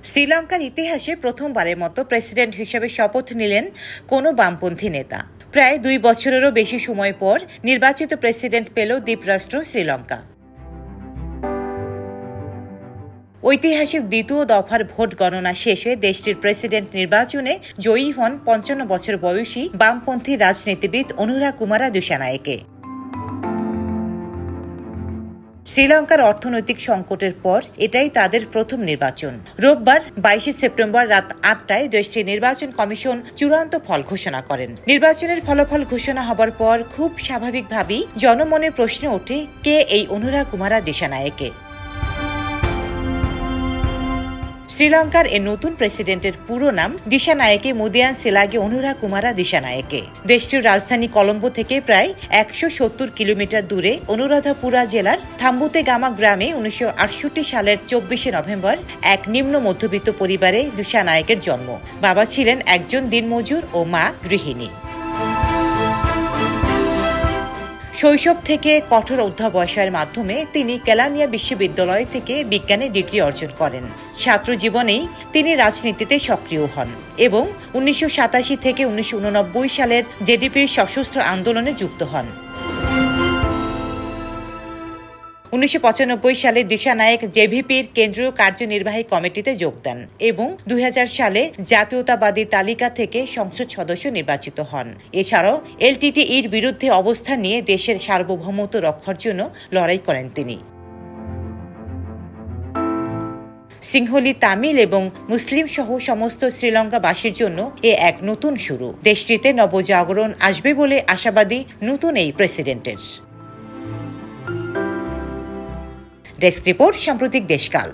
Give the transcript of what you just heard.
শ্রীলঙ্কার ইতিহাসে প্রথমবারের মতো প্রেসিডেন্ট হিসেবে শপথ নিলেন কোনো বামপন্থী নেতা। প্রায় 2 বছরেরও বেশি সময় পর নির্বাচিত প্রেসিডেন্ট পেল দ্বীপরাষ্ট্র শ্রীলঙ্কা। ঐতিহাসিক দ্বিতীয় দফার ভোট গণনা শেষে দেশটির প্রেসিডেন্ট নির্বাচনে জয়ী হন 55 বছর বয়সী বামপন্থী রাজনীতিবিদ অনুরাকুমারা দিশানায়েকে। শ্রীলঙ্কার অর্থনৈতিক সংকটের পর এটাই তাদের প্রথম নির্বাচন। রোববার 22 সেপ্টেম্বর রাত 8টায় দেশটির নির্বাচন কমিশন চূড়ান্ত ফল ঘোষণা করেন। নির্বাচনের ফলাফল ঘোষণা হবার পর খুব স্বাভাবিকভাবেই জনমনে প্রশ্ন ওঠে, কে এই অনুরাকুমারা দিশানায়েকে? শ্রীলঙ্কার এই নতুন প্রেসিডেন্টের পুরো নাম দিশানায়েকে মুদিয়ান সেলাগে অনুরাকুমারা দিশানায়েকে। দেশটির রাজধানী কলম্বো থেকে প্রায় 170 কিলোমিটার দূরে অনুরাধাপুরা জেলার থাম্বুতেগামা গ্রামে 1968 সালের 24 নভেম্বর এক নিম্ন মধ্যবিত্ত পরিবারে দিশানায়েকের জন্ম। বাবা ছিলেন একজন দিনমজুর ও মা গৃহিণী। শৈশব থেকে কঠোর অধ্যাবসায়ের মাধ্যমে তিনি কেলানিয়া বিশ্ববিদ্যালয় থেকে বিজ্ঞানের ডিগ্রি অর্জন করেন। ছাত্র জীবনেই তিনি রাজনীতিতে সক্রিয় হন এবং 1987 থেকে 1989 সালের জেডিপির সশস্ত্র আন্দোলনে যুক্ত হন। 1995 সালে দিশানায়েক জেভিপির কেন্দ্রীয় কার্যনির্বাহী কমিটিতে যোগ দেন এবং 2000 সালে জাতীয়তাবাদী তালিকা থেকে সংসদ সদস্য নির্বাচিত হন। এছাড়াও এলটিটিইর বিরুদ্ধে অবস্থান নিয়ে দেশের সার্বভৌমত্ব রক্ষার জন্য লড়াই করেন তিনি। সিংহলি, তামিল এবং মুসলিম সহ সমস্ত শ্রীলঙ্কাবাসীর জন্য এ এক নতুন শুরু। দেশটিতে নবজাগরণ আসবে বলে আশাবাদী নতুন এই প্রেসিডেন্টের। ডেস্ক রিপোর্ট, সাম্প্রতিক দেশকাল।